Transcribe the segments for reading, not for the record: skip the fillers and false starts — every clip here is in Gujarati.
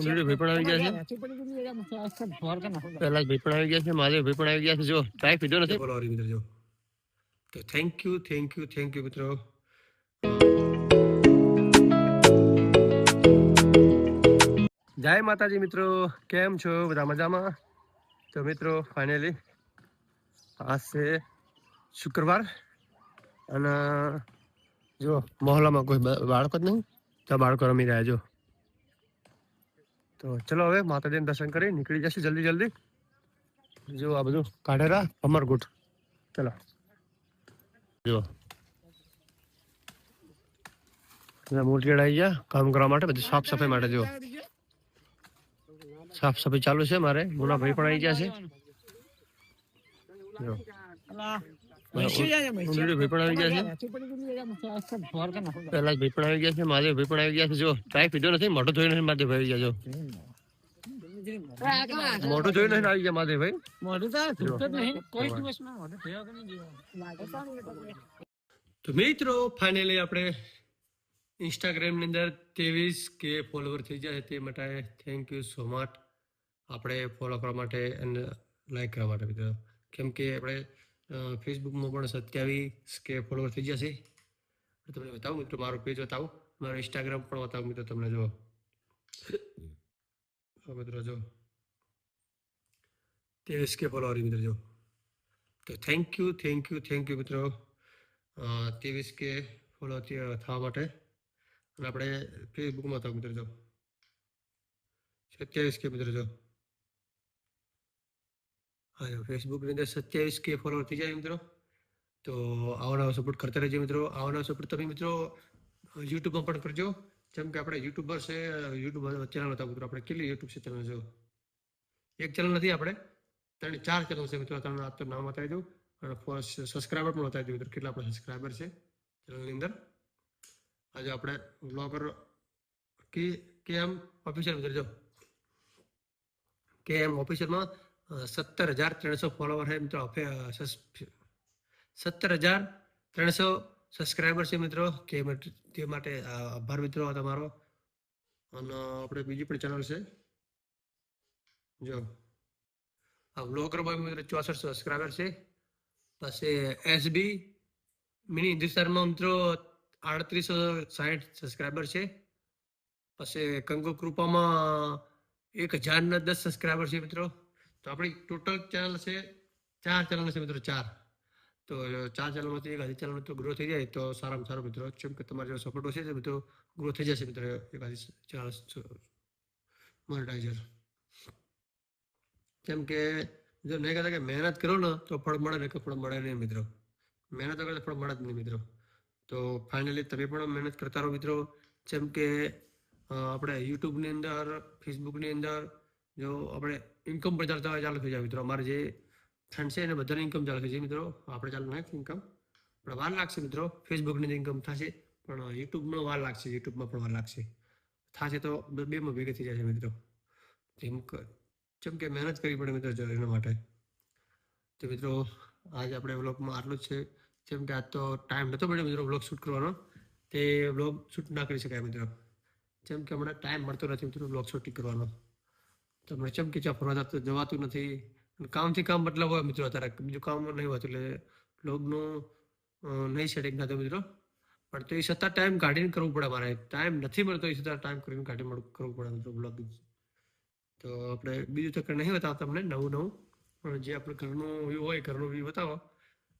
ભાઈ પણ આવી ગયા છે, પહેલા ભાઈ પણ આવી ગયા છે, મહાદેવ ભાઈ પણ આવી ગયા છે. જો ટ્રાય પીધો નથી બોલો મિત્રો. જો તો થેન્ક યુ મિત્રો. જય માતાજી મિત્રો, કેમ છો બધા? મજામાં? તો મિત્રો ફાઇનલી આજ છે શુક્રવાર અને જો મોહલ્લામાં કોઈ બાળકો જ નહીં, તો બાળકો રમી રહ્યા. જો તો ચલો હવે માતાજીને દર્શન કરી નીકળી જશે જલ્દી. જો આ બધું કાઢેરા અમરગુટ. ચલો જો મૂર્તિ આવી ગયા કામ કરવા માટે, બધું સાફ સફાઈ માટે. જો સાફ સફાઈ ચાલુ છે. મારે મુના ભાઈ પણ આવી ગયા છે. જો ભાઈ પણ આવી ગયા છે, પહેલા ભાઈ પણ આવી ગયા છે, મહાદેવ ભાઈ પણ આવી ગયા છે. જો ટ્રાય પીધો નથી, મોટો જોઈ નથી મહાદેવ ભાઈ આવી ગયા. જો મોટું જોઈ નથી આવી ગયા મહાદેવ ભાઈ. તો મિત્રો ફાઇનલી આપણે ઇન્સ્ટાગ્રામ ની અંદર 23K ફોલોવર થઈ જાય, તે માટે થેન્ક યુ સો મચ. આપણે ફોલો કરવા માટે અને લાઈક કરવા માટે મિત્રો. કેમ કે આપણે ફેસબુકમાં પણ 27K ફોલોવર થઈ જશે. તમને બતાવું મિત્રો, મારો પેજ બતાવું, મારો ઇન્સ્ટાગ્રામ પણ બતાવું મિત્રો તમને. જો મિત્રો જો 23K ફોલોવર મિત્રો. જો તો થેન્ક યુ મિત્રો 23K ફોલો થવા માટે. અને આપણે ફેસબુકમાં હતા મિત્રો. જો 27K મિત્રો. જો હા, ફેસબુકની અંદર 27K ફોલોવર થઈ જાય મિત્રો. તો આવો સપોર્ટ કરતા રહેજો મિત્રો. આવો સપોર્ટ તમે મિત્રો યુટ્યુબમાં પણ કરજો. જેમ કે આપણે યુટ્યુબર છે, યુટ્યુબ ચેનલ હતા મિત્રો. આપણે કેટલી યુટ્યુબ છે ચેનલ? જો એક ચેનલ નથી, આપણે 3-4 ચેનલ છે મિત્રો. તમને આ તો નામ બતાવી દઉં અને સબસ્ક્રાઈબર પણ બતાવી દઉં મિત્રો, કેટલા આપણે સબસ્ક્રાઈબર છે ચેનલની અંદર. આજે આપણે વ્લોગર KM ઓફિશિયલ મિત્રો. જો KM ઓફિશિયલમાં 17,300 ફોલોવર છે મિત્રો. 17,300 સબસ્ક્રાઈબર છે મિત્રો. તે માટે આભાર મિત્રો તમારો. અને આપણે બીજી પણ ચેનલ છે. જો આ વ્લોગર બોય મિત્રો 64 સબસ્ક્રાઈબર છે. પછી SB મિની હિન્દુસ્તાનમાં મિત્રો 3860 સબસ્ક્રાઈબર છે. પછી કંગુ કૃપામાં 1010 સબસ્ક્રાઈબર છે મિત્રો. તો આપણી ટોટલ ચેનલ છે 4 ચેનલ છે મિત્રો. 4 તો 4 ચેનલમાંથી 1 ચેનલ તો ગ્રો થઈ જાય તો સારામાં સારું મિત્રો. જેમ કે તમારો સપોર્ટ હશે તો મિત્રો ગ્રો થઈ જશે મિત્રો. 1 ચેનલ મોનેટાઇઝર. કેમ કે જો નહીં કહેતા કે મહેનત કરો ને તો ફળ મળે, ને કે ફળ મળે નહીં મિત્રો. મહેનત વગર ફળ મળે જ નહીં મિત્રો. તો ફાઇનલી તમે પણ મહેનત કરતા રહો મિત્રો. જેમ કે આપણે યુટ્યુબની અંદર, ફેસબુકની અંદર જો આપણે ઇન્કમ પણ ચાલુ થઈ જાય મિત્રો. અમારે જે ફ્રેન્ડ છે એને બધાને ઇન્કમ ચાલુ થઈ જાય મિત્રો. આપણે ચાલુ નાખીએ ઇન્કમ, પણ વાર લાગશે મિત્રો. ફેસબુકની ઇન્કમ થશે પણ યુટ્યુબમાં વાર લાગશે. યુટ્યુબમાં પણ વાર લાગશે. થશે તો બેમાં ભેગી થઈ જશે મિત્રો. જેમ કે મહેનત કરવી પડે મિત્રો એના માટે. તો મિત્રો આજે આપણે વ્લોગમાં આટલું જ છે. જેમ કે આજ તો ટાઈમ નહોતો મળ્યો મિત્રો વ્લોગ શૂટ કરવાનો, તે વ્લોગ શૂટ ના કરી શકાય મિત્રો. જેમ કે હમણાં ટાઈમ મળતો નથી મિત્રો વ્લોગ શૂટિંગ કરવાનો. તો હમણાં જેમ કે ત્યાં ફરવા જવાતું નથી. કામથી કામ મતલબ હોય મિત્રો. અત્યારે બીજું કામ નહીં હોતું એટલે વ્લોગનું નહીં સેટિંગ થતું મિત્રો. પણ તો એ છતાં ટાઈમ કાઢીને કરવું પડે. મારે ટાઈમ નથી મળતો, એ છતાં ટાઈમ કરીને કાઢીને કરવું પડે મિત્રો વ્લોગ. તો આપણે બીજું તો નહીં બતાવતા તમને નવું, પણ જે આપણે ઘરનું વ્યૂ હોય, ઘરનું વ્યૂ બતાવો.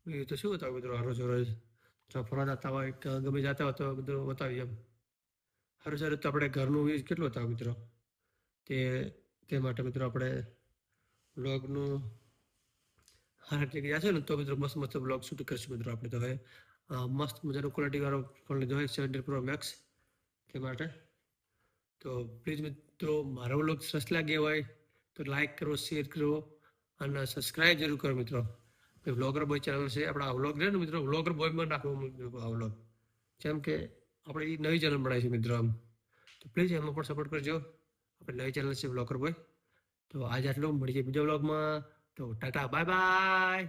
વ્યૂ તો શું બતાવો મિત્રો? રોજ જો ફરવા જતા હોય કે ગમે જતા હોય તો બધું બતાવીએ. એમ સારું તો આપણે ઘરનું વ્યૂ કેટલું બતાવો મિત્રો. તે માટે મિત્રો આપણે વ્લોગનું હાર જગ્યા છે ને તો મિત્રો મસ્ત વ્લોગ શૂટ કરશું મિત્રો. આપણે તો હવે મસ્ત મજાનો ક્વોલિટીવાળો ફોન લીધો હોય 17 Pro Max. તે માટે તો પ્લીઝ મિત્રો મારો વ્લોગ સરસ લાગ્યો હોય તો લાઈક કરો, શેર કરો અને સબસ્ક્રાઈબ જરૂર કરો મિત્રો. વ્લોગર બોય ચેનલ છે આપણા. આ વ્લોગ રહે ને મિત્રો, વ્લોગર બોયમાં નાખવું આ વ્લોગ. જેમ કે આપણે એ નવી ચેનલ બનાવી છે મિત્રો. આમ તો પ્લીઝ એમાં પણ સપોર્ટ કરજો. આપણે નવી ચેનલ છે વ્લોગર બોય. તો આજે આટલું, મળીએ બીજા વ્લોગમાં. તો ટાટા, બાય બાય.